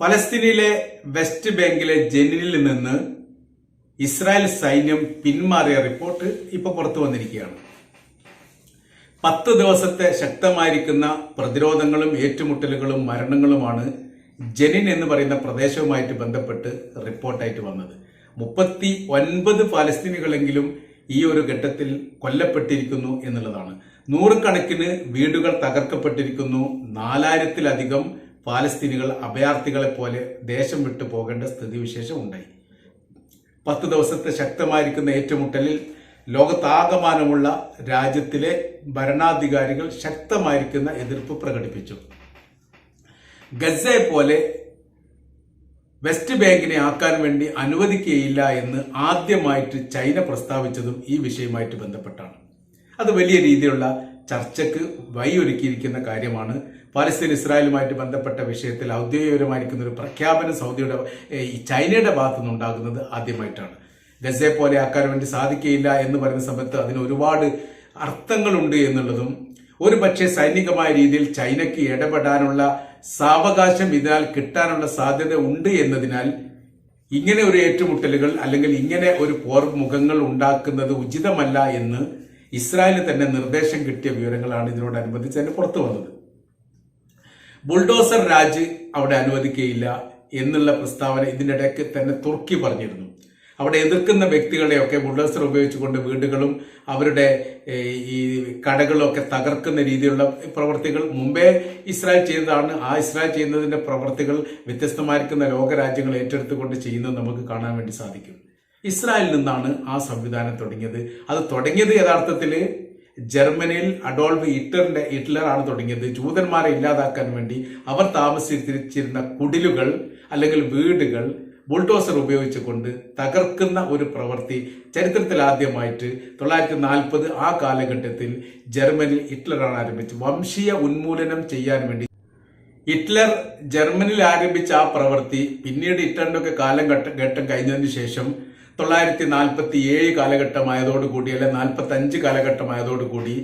ഫലസ്തീനിലെ വെസ്റ്റ് ബാങ്കിലെ ജെനിനിൽ നിന്ന് ഇസ്രായേൽ സൈന്യം പിന്മാറിയ റിപ്പോർട്ട് ഇപ്പോൾ പുറത്തു വന്നിരിക്കുകയാണ്. 10 ദിവസത്തെ ശക്തമായിരിക്കുന്ന പ്രതിരോധങ്ങളും ഏറ്റുമുട്ടലുകളും മരണങ്ങളുമാണ് ജെനിൻ എന്ന് പറയുന്ന പ്രദേശവുമായിട്ട് ബന്ധപ്പെട്ട് റിപ്പോർട്ടായിട്ട് വന്നത്. 39 ഫലസ്തീനികളെങ്കിലും ഈ ഒരു ഘട്ടത്തിൽ കൊല്ലപ്പെട്ടിരിക്കുന്നു എന്നുള്ളതാണ്. 100 കണക്കിന് വീടുകൾ തകർക്കപ്പെട്ടിരിക്കുന്നു. 4000-ലധികം ഫലസ്തീനികൾ അഭയാർത്ഥികളെ പോലെ ദേശം വിട്ടു പോകേണ്ട സ്ഥിതിവിശേഷം ഉണ്ടായി. 10 ദിവസത്തെ ശക്തമായിരിക്കുന്ന ഏറ്റുമുട്ടലിൽ ലോകത്താകമാനമുള്ള രാജ്യത്തിലെ ഭരണാധികാരികൾ ശക്തമായിരിക്കുന്ന എതിർപ്പ് പ്രകടിപ്പിച്ചു. ഗസയെ പോലെ വെസ്റ്റ് ബാങ്കിനെ ആക്കാൻ വേണ്ടി അനുവദിക്കുകയില്ല എന്ന് ആദ്യമായിട്ട് ചൈന പ്രസ്താവിച്ചതും ഈ വിഷയവുമായിട്ട് ബന്ധപ്പെട്ടാണ്. അത് വലിയ രീതിയിലുള്ള ചർച്ചയ്ക്ക് വഴിയൊരുക്കിയിരിക്കുന്ന കാര്യമാണ്. പാലസ്തീൻ ഇസ്രായേലുമായിട്ട് ബന്ധപ്പെട്ട വിഷയത്തിൽ ഔദ്യോഗികപരമായിരിക്കുന്ന ഒരു പ്രഖ്യാപനം ചൈനയുടെ ഭാഗത്തുനിന്ന് ഉണ്ടാകുന്നത് ആദ്യമായിട്ടാണ്. ഗസയെ പോലെ ആക്കാൻ വേണ്ടി സാധിക്കുകയില്ല എന്ന് പറയുന്ന സമയത്ത് അതിന് ഒരുപാട് അർത്ഥങ്ങളുണ്ട് എന്നുള്ളതും, ഒരു പക്ഷേ സൈനികമായ രീതിയിൽ ചൈനയ്ക്ക് ഇടപെടാനുള്ള സാവകാശം ഇതിനാൽ കിട്ടാനുള്ള സാധ്യത ഉണ്ട് എന്നതിനാൽ ഇങ്ങനെ ഒരു ഏറ്റുമുട്ടലുകൾ അല്ലെങ്കിൽ ഇങ്ങനെ ഒരു പോർമുഖങ്ങൾ ഉണ്ടാക്കുന്നത് ഉചിതമല്ല എന്ന് ഇസ്രായേലിന് തന്നെ നിർദ്ദേശം കിട്ടിയ വിവരങ്ങളാണ് ഇതിനോടനുബന്ധിച്ച് തന്നെ പുറത്തു വന്നത്. ബുൾഡോസർ രാജ് അവിടെ അനുവദിക്കുകയില്ല എന്നുള്ള പ്രസ്താവന ഇതിന്റെ ഇടയ്ക്ക് തന്നെ തുർക്കി പറഞ്ഞിരുന്നു. അവിടെ എതിർക്കുന്ന വ്യക്തികളെയൊക്കെ ബുൾഡോസർ ഉപയോഗിച്ചുകൊണ്ട് വീടുകളും അവരുടെ ഈ കടകളും ഒക്കെ തകർക്കുന്ന രീതിയിലുള്ള പ്രവർത്തികൾ മുമ്പേ ഇസ്രായേൽ ചെയ്തതാണ്. ആ ഇസ്രായേൽ ചെയ്യുന്നതിന്റെ പ്രവർത്തികൾ വ്യത്യസ്തമായിരിക്കുന്ന ലോകരാജ്യങ്ങൾ ഏറ്റെടുത്തുകൊണ്ട് ചെയ്യുന്നത് നമുക്ക് കാണാൻ വേണ്ടി സാധിക്കും. ഇസ്രായേലിൽ നിന്നാണ് ആ സംവിധാനം തുടങ്ങിയത്. അത് തുടങ്ങിയത് യഥാർത്ഥത്തിൽ ജർമ്മനിയിൽ അഡോൾഫ് ഹിറ്റ്ലർ ആണ് തുടങ്ങിയത്. ജൂതന്മാരെ ഇല്ലാതാക്കാൻ വേണ്ടി അവർ താമസിച്ചിരുന്ന കുടിലുകൾ അല്ലെങ്കിൽ വീടുകൾ ബുൾഡോസർ ഉപയോഗിച്ചുകൊണ്ട് തകർക്കുന്ന ഒരു പ്രവൃത്തി ചരിത്രത്തിൽ ആദ്യമായിട്ട് 1940 ആ കാലഘട്ടത്തിൽ ജർമ്മനിയിൽ ഹിറ്റ്ലറാണ് ആരംഭിച്ചത്. വംശീയ ഉന്മൂലനം ചെയ്യാൻ വേണ്ടി ഹിറ്റ്ലർ ജർമ്മനിയിൽ ആരംഭിച്ച ആ പ്രവൃത്തി പിന്നീട് ഹിറ്റ്ലറിന്റെ ഒക്കെ കാലഘട്ടം കഴിഞ്ഞതിന് ശേഷം 1947 കാലഘട്ടമായതോടുകൂടി അല്ലെ 45 കാലഘട്ടമായതോടുകൂടി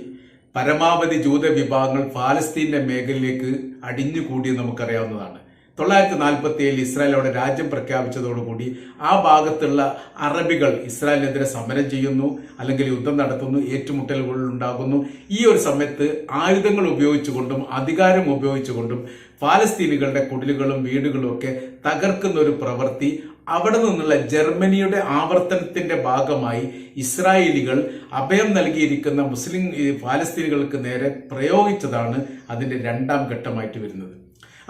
പരമാവധി ജൂത വിഭാഗങ്ങൾ ഫലസ്തീന്റെ മേഖലയിലേക്ക് അടിഞ്ഞുകൂടിയെന്ന് നമുക്കറിയാവുന്നതാണ്. 1947 ഇസ്രായേൽ അവിടെ രാജ്യം പ്രഖ്യാപിച്ചതോടുകൂടി ആ ഭാഗത്തുള്ള അറബികൾ ഇസ്രായേലിനെതിരെ സമരം ചെയ്യുന്നു, അല്ലെങ്കിൽ യുദ്ധം നടത്തുന്നു, ഏറ്റുമുട്ടലുകൾ ഉണ്ടാകുന്നു. ഈ ഒരു സമയത്ത് ആയുധങ്ങൾ ഉപയോഗിച്ചുകൊണ്ടും അധികാരം ഉപയോഗിച്ചുകൊണ്ടും ഫലസ്തീനികളുടെ കുടിലുകളും വീടുകളും ഒക്കെ തകർക്കുന്ന ഒരു പ്രവൃത്തി അവിടെ നിന്നുള്ള ജർമ്മനിയുടെ ആവർത്തനത്തിന്റെ ഭാഗമായി ഇസ്രായേലികൾ അഭയം നൽകിയിരിക്കുന്ന മുസ്ലിം ഫലസ്തീനികൾക്ക് നേരെ പ്രയോഗിച്ചതാണ് അതിന്റെ 2ാം ഘട്ടമായിട്ട് വരുന്നത്.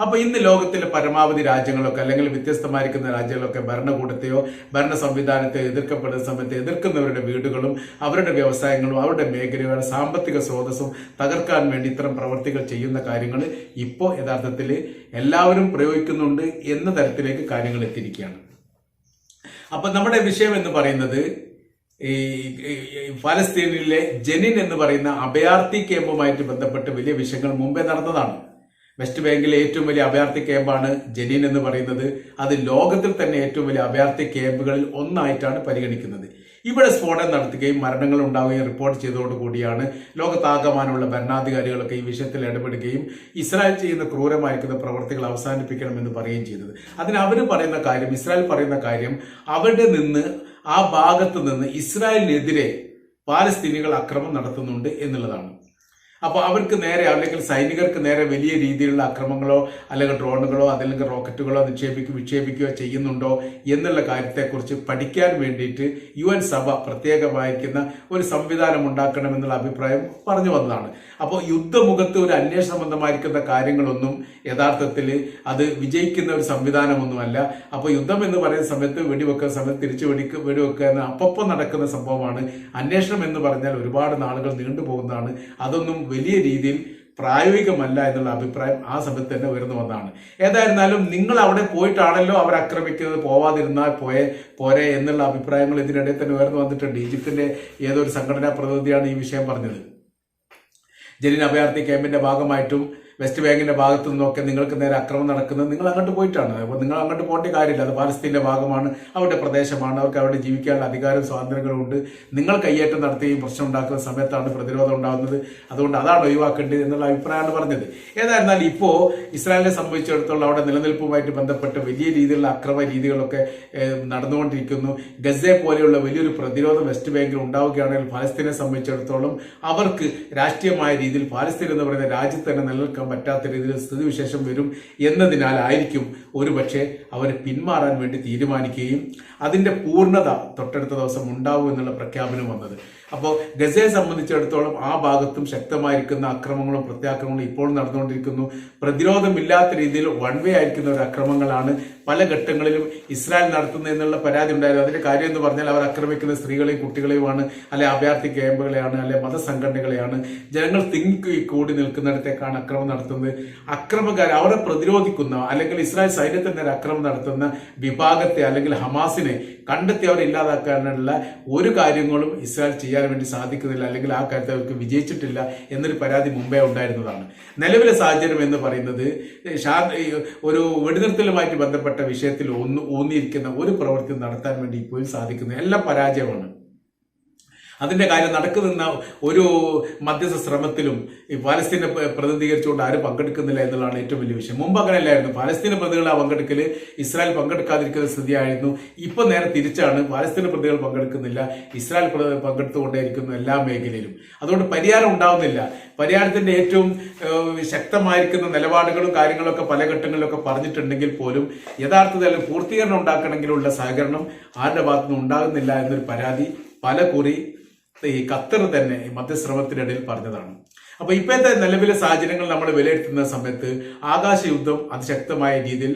അപ്പൊ ഇന്ന് ലോകത്തിലെ പരമാവധി രാജ്യങ്ങളൊക്കെ അല്ലെങ്കിൽ വ്യത്യസ്തമായിരിക്കുന്ന രാജ്യങ്ങളൊക്കെ ഭരണകൂടത്തെയോ ഭരണ സംവിധാനത്തെയോ എതിർക്കപ്പെടുന്ന സമയത്ത് എതിർക്കുന്നവരുടെ വീടുകളും അവരുടെ വ്യവസായങ്ങളും അവരുടെ മേഖലയുടെ സാമ്പത്തിക സ്രോതസ്സും തകർക്കാൻ വേണ്ടി ഇത്തരം പ്രവർത്തികൾ ചെയ്യുന്ന കാര്യങ്ങൾ ഇപ്പോൾ യഥാർത്ഥത്തിൽ എല്ലാവരും പ്രയോഗിക്കുന്നുണ്ട് എന്ന തരത്തിലേക്ക് കാര്യങ്ങൾ എത്തിയിരിക്കുകയാണ്. അപ്പൊ നമ്മുടെ വിഷയം എന്ന് പറയുന്നത് ഈ ഫലസ്തീനിലെ ജെനിൻ എന്ന് പറയുന്ന അഭയാർത്ഥി ക്യാമ്പുമായിട്ട് ബന്ധപ്പെട്ട് വലിയ വിഷയങ്ങൾ മുമ്പേ നടന്നതാണ്. വെസ്റ്റ് ബാങ്കിലെ ഏറ്റവും വലിയ അഭയാർത്ഥി ക്യാമ്പാണ് ജെനിൻ എന്ന് പറയുന്നത്. അത് ലോകത്തിൽ തന്നെ ഏറ്റവും വലിയ അഭയാർത്ഥി ക്യാമ്പുകളിൽ ഒന്നായിട്ടാണ് പരിഗണിക്കുന്നത്. ഇവിടെ സ്ഫോടനം നടത്തുകയും മരണങ്ങൾ ഉണ്ടാവുകയും റിപ്പോർട്ട് ചെയ്തതോടുകൂടിയാണ് ലോകത്താകമാനമുള്ള ഭരണാധികാരികളൊക്കെ ഈ വിഷയത്തിൽ ഇടപെടുകയും ഇസ്രായേൽ ചെയ്യുന്ന ക്രൂരമായിരിക്കുന്ന പ്രവർത്തികൾ അവസാനിപ്പിക്കണമെന്ന് പറയുകയും ചെയ്തത്. അതിന് അവർ പറയുന്ന കാര്യം, ഇസ്രായേൽ പറയുന്ന കാര്യം, അവിടെ നിന്ന് ആ ഭാഗത്ത് നിന്ന് ഇസ്രായേലിനെതിരെ പാലസ്തീനികൾ അക്രമം നടത്തുന്നുണ്ട് എന്നുള്ളതാണ്. അപ്പോൾ അവർക്ക് നേരെ അല്ലെങ്കിൽ സൈനികർക്ക് നേരെ വലിയ രീതിയിലുള്ള അക്രമങ്ങളോ അല്ലെങ്കിൽ ഡ്രോണുകളോ അതല്ലെങ്കിൽ റോക്കറ്റുകളോ വിക്ഷേപിക്കുകയോ ചെയ്യുന്നുണ്ടോ എന്നുള്ള കാര്യത്തെക്കുറിച്ച് പഠിക്കാൻ വേണ്ടിയിട്ട് UN സഭ പ്രത്യേകമായിരിക്കുന്ന ഒരു സംവിധാനം ഉണ്ടാക്കണമെന്നുള്ള അഭിപ്രായം പറഞ്ഞു വന്നതാണ്. അപ്പോൾ യുദ്ധമുഖത്ത് ഒരു അന്വേഷണ സംബന്ധമായിരിക്കുന്ന കാര്യങ്ങളൊന്നും യഥാർത്ഥത്തിൽ അത് വിജയിക്കുന്ന ഒരു സംവിധാനമൊന്നുമല്ല. അപ്പോൾ യുദ്ധം എന്ന് പറയുന്ന സമയത്ത് വെടിവെക്കുന്ന സമയത്ത് തിരിച്ചു വെടിവെക്കുക എന്ന അപ്പം നടക്കുന്ന സംഭവമാണ്. അന്വേഷണം എന്ന് പറഞ്ഞാൽ ഒരുപാട് നാളുകൾ നീണ്ടുപോകുന്നതാണ്. അതൊന്നും വലിയ രീതിയിൽ പ്രായോഗികമല്ല എന്നുള്ള അഭിപ്രായം ആ സമയത്ത് തന്നെ ഉയർന്നു വന്നതാണ്. ഏതായിരുന്നാലും നിങ്ങൾ അവിടെ പോയിട്ടാണല്ലോ അവർ ആക്രമിക്കുന്നത്, പോവാതിരുന്നാൽ പോരെ എന്നുള്ള അഭിപ്രായങ്ങൾ ഇതിനിടയിൽ തന്നെ ഉയർന്നു വന്നിട്ടുണ്ട്. ഈജിപ്തിന്റെ ഏതൊരു സംഘടനാ പ്രതിനിധിയാണ് ഈ വിഷയം പറഞ്ഞത്. ജെനിൻ അഭയാർത്ഥി ക്യാമ്പിന്റെ ഭാഗമായിട്ടും വെസ്റ്റ് ബാങ്കിന്റെ ഭാഗത്തു നിന്നൊക്കെ നിങ്ങൾക്ക് നേരെ അക്രമം നടക്കുന്നത് നിങ്ങൾ അങ്ങോട്ട് പോയിട്ടാണ്. അപ്പോൾ നിങ്ങൾ അങ്ങോട്ട് പോകേണ്ട കാര്യമില്ല. അത് പാലസ്തീന്റെ ഭാഗമാണ്, അവരുടെ പ്രദേശമാണ്, അവർക്ക് അവിടെ ജീവിക്കാനുള്ള അധികാരവും സ്വാതന്ത്ര്യങ്ങളും ഉണ്ട്. നിങ്ങൾ കയ്യേറ്റം നടത്തുകയും പ്രശ്നം ഉണ്ടാക്കുന്ന സമയത്താണ് പ്രതിരോധം ഉണ്ടാകുന്നത്. അതുകൊണ്ട് അതാണ് ഒഴിവാക്കേണ്ടത് എന്നുള്ള അഭിപ്രായമാണ് പറഞ്ഞത്. ഏതായിരുന്നാലും ഇപ്പോൾ ഇസ്രായേലിനെ സംബന്ധിച്ചിടത്തോളം അവിടെ നിലനിൽപ്പുമായിട്ട് ബന്ധപ്പെട്ട് വലിയ രീതിയിലുള്ള അക്രമ രീതികളൊക്കെ നടന്നുകൊണ്ടിരിക്കുന്നു. ഗസയെ പോലെയുള്ള വലിയൊരു പ്രതിരോധം വെസ്റ്റ് ബാങ്കിൽ ഉണ്ടാവുകയാണെങ്കിൽ പാലസ്തീനെ സംബന്ധിച്ചിടത്തോളം അവർക്ക് രാഷ്ട്രീയമായ രീതിയിൽ പാലസ്തീൻ എന്ന് പറയുന്ന രാജ്യത്ത് തന്നെ നിലനിൽക്കാൻ പറ്റാത്ത രീതിയിൽ സ്ഥിതിവിശേഷം വരും എന്നതിനാലായിരിക്കും ഒരുപക്ഷെ അവർ പിന്മാറാൻ വേണ്ടി തീരുമാനിക്കുകയും അതിന്റെ പൂർണ്ണത തൊട്ടടുത്ത ദിവസം ഉണ്ടാവും എന്നുള്ള പ്രഖ്യാപനം വന്നത്. അപ്പോൾ ഗസയെ സംബന്ധിച്ചിടത്തോളം ആ ഭാഗത്തും ശക്തമായിരിക്കുന്ന അക്രമങ്ങളും പ്രത്യാക്രമങ്ങളും ഇപ്പോൾ നടന്നുകൊണ്ടിരിക്കുന്നു. പ്രതിരോധമില്ലാത്ത രീതിയിൽ വൺ വേ ആയിരിക്കുന്ന ഒരു അക്രമങ്ങളാണ് പല ഘട്ടങ്ങളിലും ഇസ്രായേൽ നടത്തുന്നത് എന്നുള്ള പരാതി ഉണ്ടായിരുന്നു. അതിന്റെ കാര്യം എന്ന് പറഞ്ഞാൽ അവർ ആക്രമിക്കുന്ന സ്ത്രീകളെയും കുട്ടികളെയുമാണ്, അല്ലെ അഭയാർത്ഥി ക്യാമ്പുകളെയാണ്, അല്ലെ മതസംഘടനകളെയാണ്. ജനങ്ങൾ തിങ്ങി കൂടി നിൽക്കുന്നിടത്തേക്കാണ് അക്രമം നടത്തുന്നത്. അക്രമക്കാർ അവരെ പ്രതിരോധിക്കുന്ന അല്ലെങ്കിൽ ഇസ്രായേൽ സൈന്യത്തിന് നേരെ അക്രമം നടത്തുന്ന വിഭാഗത്തെ അല്ലെങ്കിൽ ഹമാസിനെ കണ്ടെത്തി അവരെ ഇല്ലാതാക്കാനുള്ള ഒരു കാര്യങ്ങളും ഇസ്രായേൽ ചെയ്യാൻ വേണ്ടി സാധിക്കുന്നില്ല, അല്ലെങ്കിൽ ആ കാര്യത്തിൽ അവർക്ക് വിജയിച്ചിട്ടില്ല എന്നൊരു പരാതി മുമ്പേ ഉണ്ടായിരുന്നതാണ്. നിലവിലെ സാഹചര്യം എന്ന് പറയുന്നത് ഒരു വെടിനിർത്തലുമായിട്ട് ബന്ധപ്പെട്ട വിഷയത്തിൽ ഊന്നിയിരിക്കുന്ന ഒരു പ്രവൃത്തി നടത്താൻ വേണ്ടി ഇപ്പോഴും സാധിക്കുന്നത് എല്ലാം പരാജയമാണ്. അതിന്റെ കാര്യം നടക്കുന്ന ഒരു മധ്യസ്ഥ ശ്രമത്തിലും ഈ പാലസ്തീനെ പ്രതിനിധീകരിച്ചുകൊണ്ട് ആരും പങ്കെടുക്കുന്നില്ല എന്നുള്ളതാണ് ഏറ്റവും വലിയ വിഷയം. മുമ്പ് അങ്ങനെയല്ലായിരുന്നു. പാലസ്തീന പ്രതികൾ ആ പങ്കെടുക്കൽ ഇസ്രായേൽ പങ്കെടുക്കാതിരിക്കുന്ന സ്ഥിതിയായിരുന്നു. ഇപ്പൊ നേരെ തിരിച്ചാണ്. പാലസ്തീന പ്രതികൾ പങ്കെടുക്കുന്നില്ല, ഇസ്രായേൽ പങ്കെടുത്തുകൊണ്ടേയിരിക്കുന്നു എല്ലാ മേഖലയിലും. അതുകൊണ്ട് പരിഹാരം ഉണ്ടാവുന്നില്ല. പരിഹാരത്തിന്റെ ഏറ്റവും ശക്തമായിരിക്കുന്ന നിലപാടുകളും കാര്യങ്ങളൊക്കെ പല ഘട്ടങ്ങളിലൊക്കെ പറഞ്ഞിട്ടുണ്ടെങ്കിൽ പോലും യഥാർത്ഥത്തിൽ പൂർത്തീകരണം ഉണ്ടാക്കണമെങ്കിലുള്ള സഹകരണം ആരുടെ ഭാഗത്തുനിന്നും ഉണ്ടാകുന്നില്ല എന്നൊരു പരാതി പല കുറി ഈ ഖത്തർ തന്നെ മധ്യശ്രമത്തിനിടയിൽ പറഞ്ഞതാണ്. അപ്പൊ ഇപ്പോഴത്തെ നിലവിലെ സാഹചര്യങ്ങൾ നമ്മൾ വിലയിരുത്തുന്ന സമയത്ത് ആകാശ യുദ്ധം അതിശക്തമായ രീതിയിൽ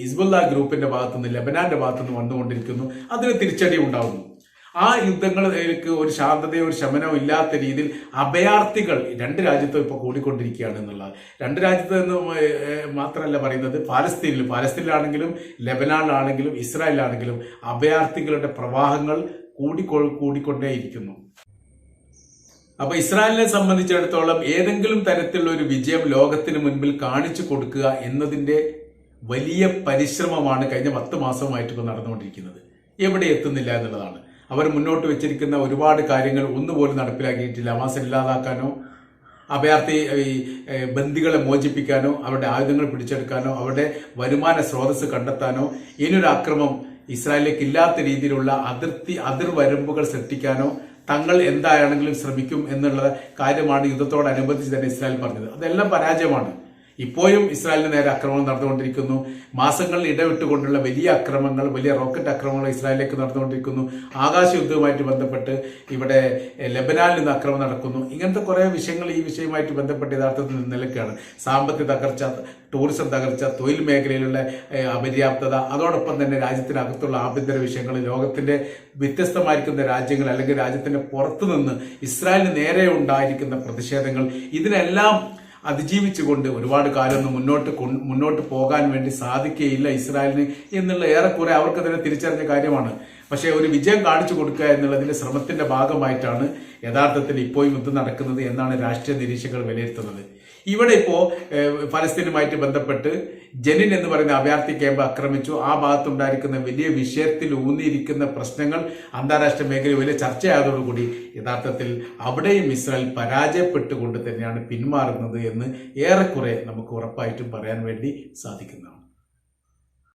ഹിസ്ബുള്ള ഗ്രൂപ്പിന്റെ ഭാഗത്തുനിന്ന് ലബനാന്റെ ഭാഗത്തുനിന്ന് വന്നുകൊണ്ടിരിക്കുന്നു. അതിന് തിരിച്ചടി ഉണ്ടാവുന്നു. ആ യുദ്ധങ്ങൾക്ക് ഒരു ശാന്തതയോ ഒരു ശമനമോ ഇല്ലാത്ത രീതിയിൽ അഭയാർത്ഥികൾ രണ്ട് രാജ്യത്തും ഇപ്പോൾ കൂടിക്കൊണ്ടിരിക്കുകയാണ് എന്നുള്ളത്. രണ്ട് രാജ്യത്ത് നിന്ന് മാത്രമല്ല പറയുന്നത്, പാലസ്തീനിലാണെങ്കിലും ലെബനാനിലാണെങ്കിലും ഇസ്രായേലിലാണെങ്കിലും അഭയാർത്ഥികളുടെ പ്രവാഹങ്ങൾ കൂടിക്കൊണ്ടേയിരിക്കുന്നു. അപ്പൊ ഇസ്രായേലിനെ സംബന്ധിച്ചിടത്തോളം ഏതെങ്കിലും തരത്തിലുള്ള ഒരു വിജയം ലോകത്തിന് മുൻപിൽ കാണിച്ചു കൊടുക്കുക എന്നതിന്റെ വലിയ പരിശ്രമമാണ് കഴിഞ്ഞ 10 മാസമായിട്ട് ഇപ്പോൾ നടന്നുകൊണ്ടിരിക്കുന്നത്. എവിടെ എത്തുന്നില്ല എന്നുള്ളതാണ്. അവർ മുന്നോട്ട് വെച്ചിരിക്കുന്ന ഒരുപാട് കാര്യങ്ങൾ ഒന്നുപോലും നടപ്പിലാക്കിയിട്ടില്ല. ഹമാസ് ഇല്ലാതാക്കാനോ, അഭയാർത്ഥി ബന്ദികളെ മോചിപ്പിക്കാനോ, അവരുടെ ആയുധങ്ങൾ പിടിച്ചെടുക്കാനോ, അവരുടെ വരുമാന സ്രോതസ് കണ്ടെത്താനോ, ഇനിയൊരു ആക്രമം ഇസ്രായേലിലേക്ക് ഇല്ലാത്ത രീതിയിലുള്ള അതിർവരമ്പുകൾ സൃഷ്ടിക്കാനോ തങ്ങൾ എന്തായാണെങ്കിലും ശ്രമിക്കും എന്നുള്ള കാര്യമാണ് യുദ്ധത്തോടനുബന്ധിച്ച് തന്നെ ഇസ്രായേൽ പറഞ്ഞത്. അതെല്ലാം പരാജയമാണ്. ഇപ്പോഴും ഇസ്രായേലിന് നേരെ ആക്രമണം നടന്നുകൊണ്ടിരിക്കുന്നു. മാസങ്ങളിൽ ഇടവിട്ടുകൊണ്ടുള്ള വലിയ ആക്രമണങ്ങൾ, വലിയ റോക്കറ്റ് ആക്രമണങ്ങൾ ഇസ്രായേലിലേക്ക് നടന്നുകൊണ്ടിരിക്കുന്നു. ആകാശ യുദ്ധവുമായിട്ട് ബന്ധപ്പെട്ട് ഇവിടെ ലെബനാനിൽ നിന്ന് ആക്രമണം നടക്കുന്നു. ഇങ്ങനത്തെ കുറെ വിഷയങ്ങൾ ഈ വിഷയവുമായിട്ട് ബന്ധപ്പെട്ട് യഥാർത്ഥത്തിൽ നിലയ്ക്കാണ്. സാമ്പത്തിക തകർച്ച, ടൂറിസം തകർച്ച, തൊഴിൽ മേഖലയിലുള്ള അപര്യാപ്തത, അതോടൊപ്പം തന്നെ രാജ്യത്തിനകത്തുള്ള ആഭ്യന്തര വിഷയങ്ങൾ, ലോകത്തിന്റെ വ്യത്യസ്തമായിരിക്കുന്ന രാജ്യങ്ങൾ അല്ലെങ്കിൽ രാജ്യത്തിന്റെ പുറത്തുനിന്ന് ഇസ്രായേലിന് നേരെ ഉണ്ടായിരിക്കുന്ന പ്രതിഷേധങ്ങൾ, ഇതിനെല്ലാം അതിജീവിച്ചുകൊണ്ട് ഒരുപാട് കാലമൊന്നും മുന്നോട്ട് പോകാൻ വേണ്ടി സാധിക്കുകയില്ല ഇസ്രായേലിന് എന്നുള്ള ഏറെക്കുറെ അവർക്ക് തന്നെ തിരിച്ചറിഞ്ഞ കാര്യമാണ്. പക്ഷേ ഒരു വിജയം കാണിച്ചു കൊടുക്കുക എന്നുള്ളതിന്റെ ശ്രമത്തിന്റെ ഭാഗമായിട്ടാണ് യഥാർത്ഥത്തിൽ ഇപ്പോഴും യുദ്ധം നടക്കുന്നത് എന്നാണ് രാഷ്ട്രീയ നിരീക്ഷകർ വിലയിരുത്തുന്നത്. ഇവിടെ ഇപ്പോ ഫലസ്തീനുമായിട്ട് ബന്ധപ്പെട്ട് ജനിൻ എന്ന് പറയുന്ന അഭയാർത്ഥി ക്യാമ്പ് ആക്രമിച്ചു. ആ ഭാഗത്തുണ്ടായിരിക്കുന്ന വലിയ വിഷയത്തിൽ ഊന്നിയിരിക്കുന്ന പ്രശ്നങ്ങൾ അന്താരാഷ്ട്ര മേഖലയിൽ വലിയ ചർച്ചയായതോടുകൂടി യഥാർത്ഥത്തിൽ അവിടെയും ഇസ്രായേൽ പരാജയപ്പെട്ടുകൊണ്ട് തന്നെയാണ് പിന്മാറുന്നത് എന്ന് ഏറെക്കുറെ നമുക്ക് ഉറപ്പായിട്ടും പറയാൻ വേണ്ടി സാധിക്കുന്നതാണ്.